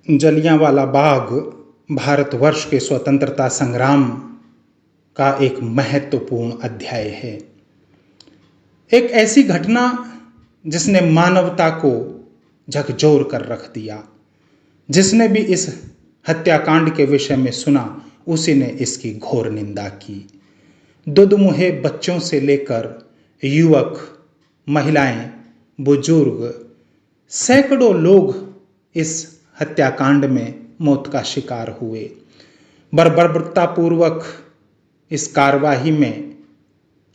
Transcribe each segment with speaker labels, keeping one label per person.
Speaker 1: जलियांवाला बाग भारतवर्ष के स्वतंत्रता संग्राम का एक महत्वपूर्ण अध्याय है। एक ऐसी घटना जिसने मानवता को झकझोर कर रख दिया। जिसने भी इस हत्याकांड के विषय में सुना उसी ने इसकी घोर निंदा की। दुधमुहे बच्चों से लेकर युवक, महिलाएं, बुजुर्ग, सैकड़ों लोग इस हत्याकांड में मौत का शिकार हुए। बर्बरतापूर्वक इस कार्यवाही में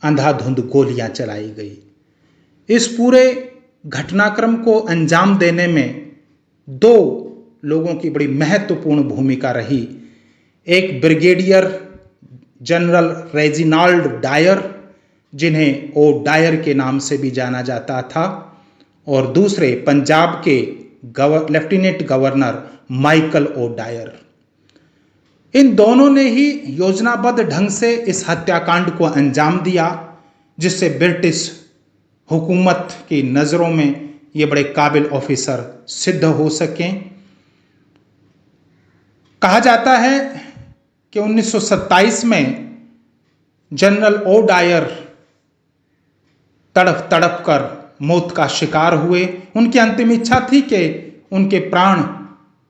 Speaker 1: अंधाधुंध गोलियां चलाई गई। इस पूरे घटनाक्रम को अंजाम देने में दो लोगों की बड़ी महत्वपूर्ण भूमिका रही। एक ब्रिगेडियर जनरल रेजिनाल्ड डायर, जिन्हें ओ डायर के नाम से भी जाना जाता था, और दूसरे पंजाब के lieutenant governor Michael O'Dwyer. इन दोनों ने ही योजनाबद्ध ढंग से इस हत्याकांड को अंजाम दिया, जिससे ब्रिटिश हुकूमत की नज़रों में ये बड़े काबिल ऑफिसर सिद्ध हो सकें। कहा जाता है कि 1927 में जनरल ओ डायर तड़प तड़प कर मौत का शिकार हुए। उनकी अंतिम इच्छा थी कि उनके प्राण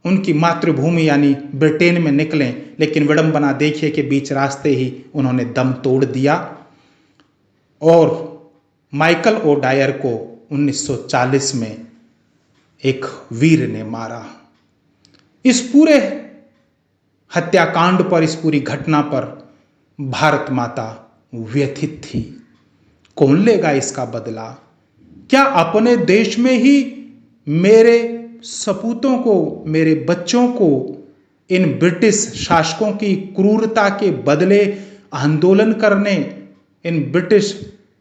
Speaker 1: उनकी मातृभूमि यानी ब्रिटेन में निकलें, लेकिन विडंबना देखिए कि बीच रास्ते ही उन्होंने दम तोड़ दिया और माइकल ओ डायर को 1940 में एक वीर ने मारा। इस पूरे हत्याकांड पर, इस पूरी घटना पर भारत माता व्यथित थी। कौन लेगा इसका बदला? क्या अपने देश में ही मेरे सपूतों को, मेरे बच्चों को इन ब्रिटिश शासकों की क्रूरता के बदले आंदोलन करने, इन ब्रिटिश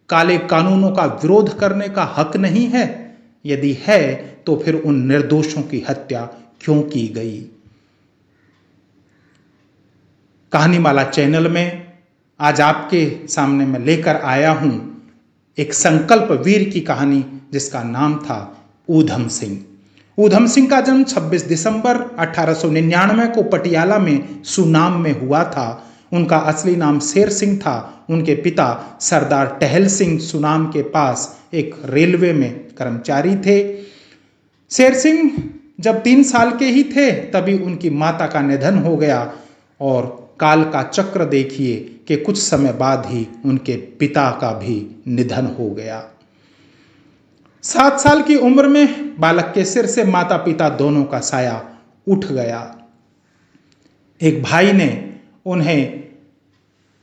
Speaker 1: काले कानूनों का विरोध करने का हक नहीं है? यदि है तो फिर उन निर्दोषों की हत्या क्यों की गई? कहानीमाला चैनल में आज आपके सामने मैं लेकर आया हूं एक संकल्प वीर की कहानी, जिसका नाम था ऊधम सिंह। ऊधम सिंह का जन्म 26 दिसंबर 1899 को पटियाला में सुनाम में हुआ था। उनका असली नाम शेर सिंह था। उनके पिता सरदार टहल सिंह सुनाम के पास एक रेलवे में कर्मचारी थे। शेर सिंह जब 3 साल के ही थे तभी उनकी माता का निधन हो गया, और काल का चक्र देखिए कि कुछ समय बाद ही उनके पिता का भी निधन हो गया। 7 साल की उम्र में बालक के सिर से माता पिता दोनों का साया उठ गया। एक भाई ने उन्हें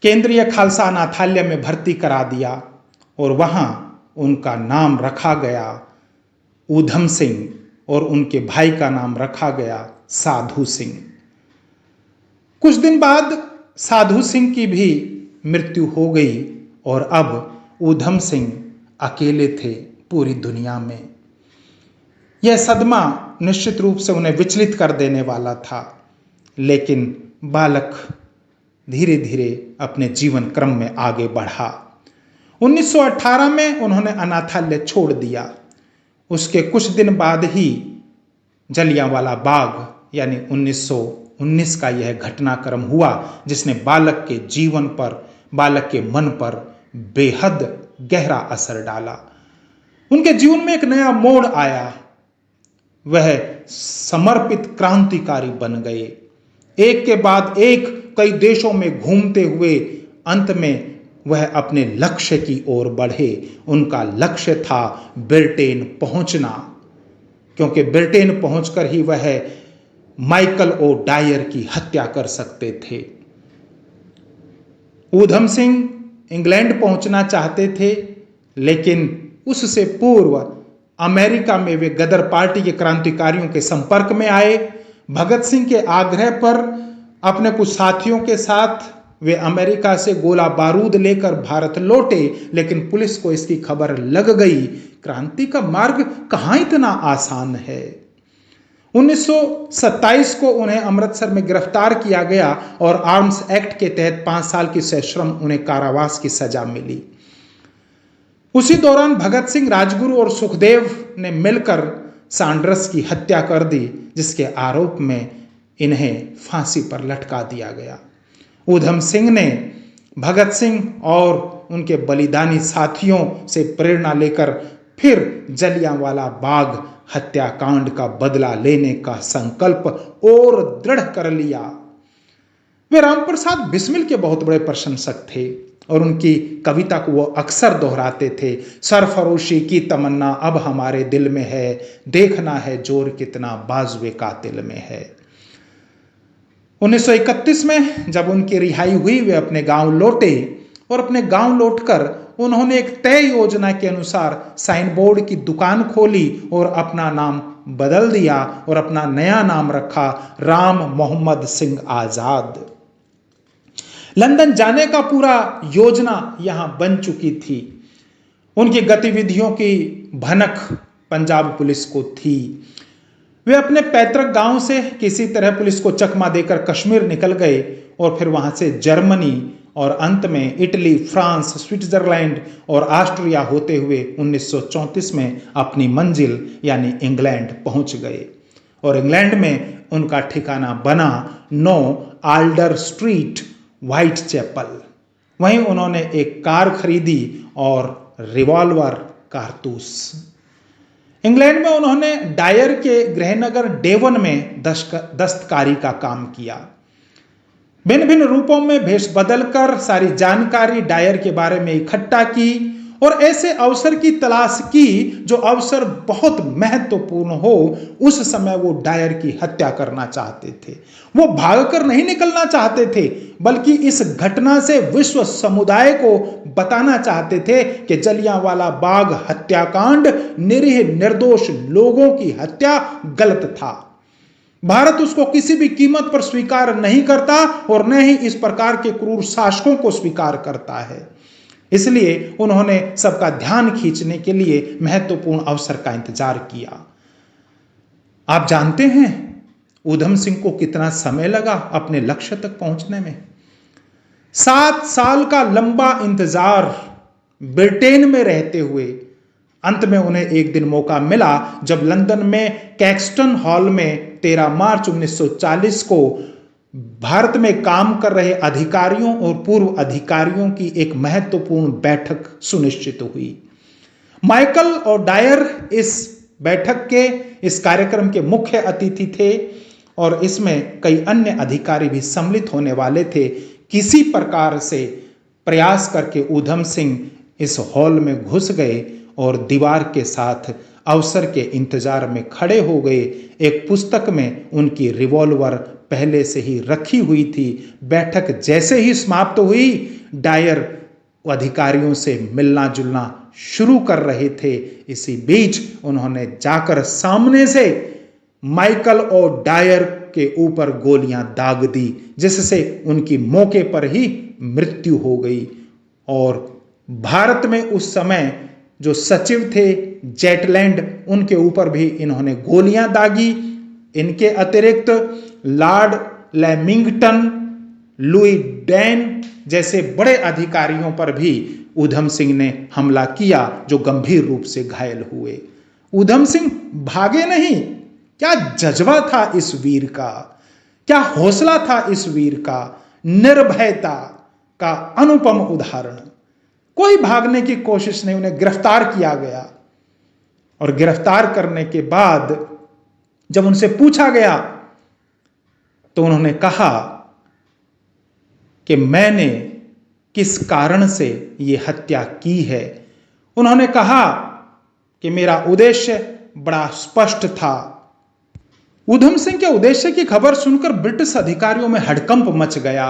Speaker 1: केंद्रीय खालसा अनाथालय में भर्ती करा दिया और वहां उनका नाम रखा गया ऊधम सिंह और उनके भाई का नाम रखा गया साधु सिंह। कुछ दिन बाद साधु सिंह की भी मृत्यु हो गई और अब ऊधम सिंह अकेले थे पूरी दुनिया में। यह सदमा निश्चित रूप से उन्हें विचलित कर देने वाला था, लेकिन बालक धीरे धीरे अपने जीवन क्रम में आगे बढ़ा। 1918 में उन्होंने अनाथालय छोड़ दिया। उसके कुछ दिन बाद ही जलियांवाला बाग यानी 1919 का यह घटनाक्रम हुआ, जिसने बालक के जीवन पर, बालक के मन पर बेहद गहरा असर डाला। उनके जीवन में एक नया मोड़ आया। वह समर्पित क्रांतिकारी बन गए। एक के बाद एक कई देशों में घूमते हुए अंत में वह अपने लक्ष्य की ओर बढ़े। उनका लक्ष्य था ब्रिटेन पहुंचना, क्योंकि ब्रिटेन पहुंचकर ही वह माइकल ओ डायर की हत्या कर सकते थे। ऊधम सिंह इंग्लैंड पहुंचना चाहते थे, लेकिन उससे पूर्व अमेरिका में वे गदर पार्टी के क्रांतिकारियों के संपर्क में आए। भगत सिंह के आग्रह पर अपने कुछ साथियों के साथ वे अमेरिका से गोला बारूद लेकर भारत लौटे, लेकिन पुलिस को इसकी खबर लग गई। क्रांति का मार्ग कहाँ इतना आसान है। 1927 को उन्हें अमृतसर में गिरफ्तार किया गया और आर्म्स एक्ट के तहत 5 साल की सश्रम उन्हें कारावास की सजा मिली। उसी दौरान भगत सिंह, राजगुरु और सुखदेव ने मिलकर सैंडर्स की हत्या कर दी, जिसके आरोप में इन्हें फांसी पर लटका दिया गया। ऊधम सिंह ने भगत सिंह और उनके बलिदानी साथियों से प्रेरणा लेकर फिर जलियांवाला बाग हत्याकांड का बदला लेने का संकल्प और दृढ़ कर लिया। वे रामप्रसाद बिस्मिल के बहुत बड़े प्रशंसक थे और उनकी कविता को वो अक्सर दोहराते थे। सरफरोशी की तमन्ना अब हमारे दिल में है, देखना है जोर कितना बाजुए कातिल में है। 1931 में जब उनकी रिहाई हुई, वे अपने गांव लौटे और अपने गांव लौटकर उन्होंने एक तय योजना के अनुसार साइन बोर्ड की दुकान खोली और अपना नाम बदल दिया और अपना नया नाम रखा राम मोहम्मद सिंह आजाद। लंदन जाने का पूरा योजना यहां बन चुकी थी। उनकी गतिविधियों की भनक पंजाब पुलिस को थी। वे अपने पैतृक गांव से किसी तरह पुलिस को चकमा देकर कश्मीर निकल गए और फिर वहां से जर्मनी और अंत में इटली, फ्रांस, स्विट्जरलैंड और ऑस्ट्रिया होते हुए 1934 में अपनी मंजिल यानी इंग्लैंड पहुंच गए और इंग्लैंड में उनका ठिकाना बना 9 आल्डर स्ट्रीट, व्हाइट चैपल। वहीं उन्होंने एक कार खरीदी और रिवॉल्वर कारतूस। इंग्लैंड में उन्होंने डायर के गृहनगर डेवन में दस्तकारी का काम किया। भिन्न भिन्न रूपों में भेष बदलकर सारी जानकारी डायर के बारे में इकट्ठा की और ऐसे अवसर की तलाश की जो अवसर बहुत महत्वपूर्ण हो। उस समय वो डायर की हत्या करना चाहते थे। वो भागकर नहीं निकलना चाहते थे, बल्कि इस घटना से विश्व समुदाय को बताना चाहते थे कि जलियांवाला बाग हत्याकांड, निरीह निर्दोष लोगों की हत्या गलत था। भारत उसको किसी भी कीमत पर स्वीकार नहीं करता और न ही इस प्रकार के क्रूर शासकों को स्वीकार करता है। इसलिए उन्होंने सबका ध्यान खींचने के लिए महत्वपूर्ण अवसर का इंतजार किया। आप जानते हैं ऊधम सिंह को कितना समय लगा अपने लक्ष्य तक पहुंचने में? 7 साल का लंबा इंतजार ब्रिटेन में रहते हुए अंत में उन्हें एक दिन मौका मिला जब लंदन में कैक्सटन हॉल में 13 मार्च 1940 को भारत में काम कर रहे अधिकारियों और पूर्व अधिकारियों की एक महत्वपूर्ण बैठक सुनिश्चित हुई। माइकल और डायर इस बैठक के, इस कार्यक्रम के मुख्य अतिथि थे और इसमें कई अन्य अधिकारी भी सम्मिलित होने वाले थे। किसी प्रकार से प्रयास करके ऊधम सिंह इस हॉल में घुस गए और दीवार के साथ अवसर के इंतजार में खड़े हो गए। एक पुस्तक में उनकी रिवॉल्वर पहले से ही रखी हुई थी। बैठक जैसे ही समाप्त हुई, डायर अधिकारियों से मिलना जुलना शुरू कर रहे थे। इसी बीच उन्होंने जाकर सामने से माइकल और डायर के ऊपर गोलियां दाग दी, जिससे उनकी मौके पर ही मृत्यु हो गई। और भारत में उस समय जो सचिव थे जेटलैंड, उनके ऊपर भी इन्होंने गोलियां दागी। इनके अतिरिक्त लॉर्ड लेमिंगटन, लुई डैन जैसे बड़े अधिकारियों पर भी ऊधम सिंह ने हमला किया, जो गंभीर रूप से घायल हुए। ऊधम सिंह भागे नहीं। क्या जज्बा था इस वीर का, क्या हौसला था इस वीर का, निर्भयता का अनुपम उदाहरण। कोई भागने की कोशिश नहीं, उन्हें गिरफ्तार किया गया और गिरफ्तार करने के बाद जब उनसे पूछा गया तो उन्होंने कहा कि मैंने किस कारण से यह हत्या की है। उन्होंने कहा कि मेरा उद्देश्य बड़ा स्पष्ट था। ऊधम सिंह के उद्देश्य की खबर सुनकर ब्रिटिश अधिकारियों में हड़कंप मच गया।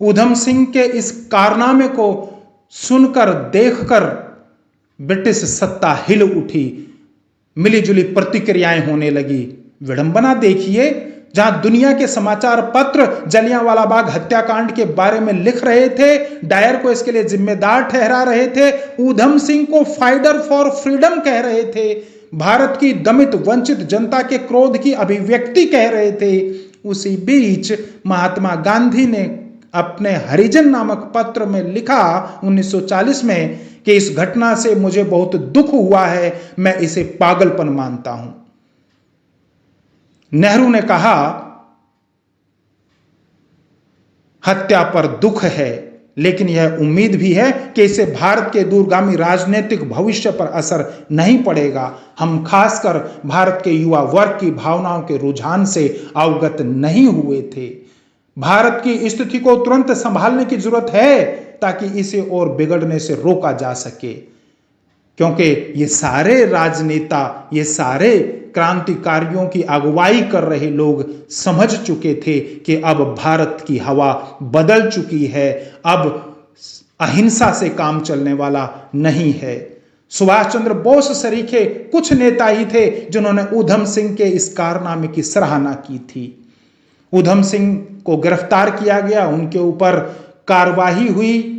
Speaker 1: ऊधम सिंह के इस कारनामे को सुनकर, देखकर ब्रिटिश सत्ता हिल उठी। मिलीजुली प्रतिक्रियाएं होने लगी। विडंबना देखिए, जहां दुनिया के समाचार पत्र जलियांवाला बाग हत्याकांड के बारे में लिख रहे थे, डायर को इसके लिए जिम्मेदार ठहरा रहे थे, ऊधम सिंह को फाइटर फॉर फ्रीडम कह रहे थे, भारत की दमित वंचित जनता के क्रोध की अभिव्यक्ति कह रहे थे। उसी बीच महात्मा गांधी ने अपने हरिजन नामक पत्र में लिखा 1940 में कि इस घटना से मुझे बहुत दुख हुआ है, मैं इसे पागलपन मानता हूं। नेहरू ने कहा, हत्या पर दुख है, लेकिन यह उम्मीद भी है कि इससे भारत के दूरगामी राजनीतिक भविष्य पर असर नहीं पड़ेगा। हम खासकर भारत के युवा वर्ग की भावनाओं के रुझान से अवगत नहीं हुए थे। भारत की स्थिति को तुरंत संभालने की जरूरत है ताकि इसे और बिगड़ने से रोका जा सके, क्योंकि ये सारे राजनेता, ये सारे क्रांतिकारियों की अगुवाई कर रहे लोग समझ चुके थे कि अब भारत की हवा बदल चुकी है, अब अहिंसा से काम चलने वाला नहीं है। सुभाष चंद्र बोस सरीखे कुछ नेता ही थे जिन्होंने ऊधम सिंह के इस कारनामे की सराहना की थी। ऊधम सिंह को गिरफ्तार किया गया, उनके ऊपर कार्रवाई हुई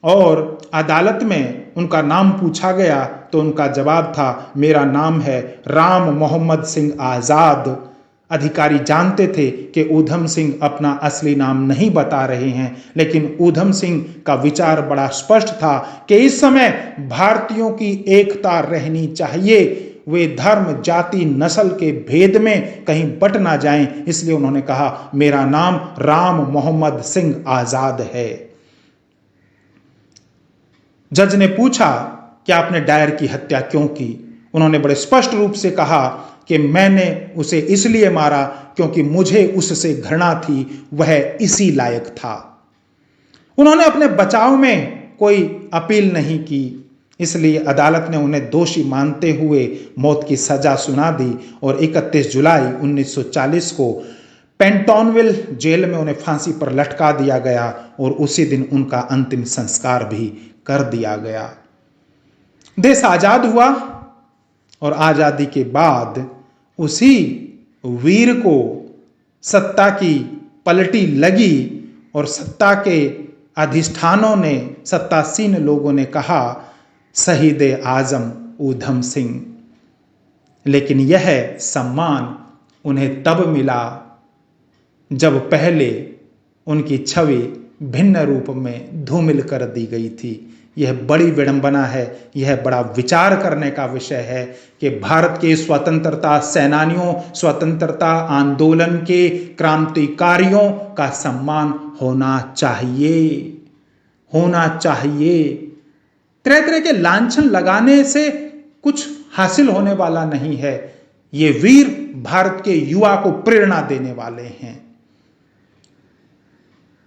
Speaker 1: और अदालत में उनका नाम पूछा गया तो उनका जवाब था, मेरा नाम है राम मोहम्मद सिंह आजाद। अधिकारी जानते थे कि ऊधम सिंह अपना असली नाम नहीं बता रहे हैं, लेकिन ऊधम सिंह का विचार बड़ा स्पष्ट था कि इस समय भारतीयों की एकता रहनी चाहिए, वे धर्म, जाति, नस्ल के भेद में कहीं बट ना जाएं। इसलिए उन्होंने कहा, मेरा नाम राम मोहम्मद सिंह आजाद है। जज ने पूछा कि आपने डायर की हत्या क्यों की? उन्होंने बड़े स्पष्ट रूप से कहा कि मैंने उसे इसलिए मारा क्योंकि मुझे उससे घृणा थी, वह इसी लायक था। उन्होंने अपने बचाव में कोई अपील नहीं की, इसलिए अदालत ने उन्हें दोषी मानते हुए मौत की सजा सुना दी और 31 जुलाई 1940 को पेंटोनविल जेल में उन्हें फांसी पर लटका दिया गया और उसी दिन उनका अंतिम संस्कार भी कर दिया गया। देश आजाद हुआ और आजादी के बाद उसी वीर को सत्ता की पलटी लगी और सत्ता के अधिष्ठानों ने, सत्तासीन लोगों ने कहा, शहीद आजम ऊधम सिंह। लेकिन यह सम्मान उन्हें तब मिला जब पहले उनकी छवि भिन्न रूप में धूमिल कर दी गई थी। यह बड़ी विडंबना है, यह बड़ा विचार करने का विषय है कि भारत के स्वतंत्रता सेनानियों, स्वतंत्रता आंदोलन के क्रांतिकारियों का सम्मान होना चाहिए। तरह तरह के लांछन लगाने से कुछ हासिल होने वाला नहीं है। ये वीर भारत के युवा को प्रेरणा देने वाले हैं।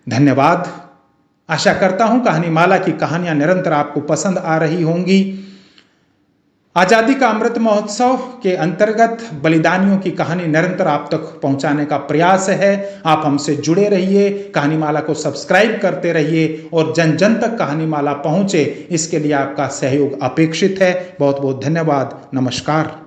Speaker 1: धन्यवाद। आशा करता हूं कहानीमाला की कहानियां निरंतर आपको पसंद आ रही होंगी। आजादी का अमृत महोत्सव के अंतर्गत बलिदानियों की कहानी निरंतर आप तक पहुंचाने का प्रयास है। आप हमसे जुड़े रहिए, कहानीमाला को सब्सक्राइब करते रहिए और जन जन तक कहानीमाला पहुंचे, इसके लिए आपका सहयोग अपेक्षित है। बहुत बहुत धन्यवाद। नमस्कार।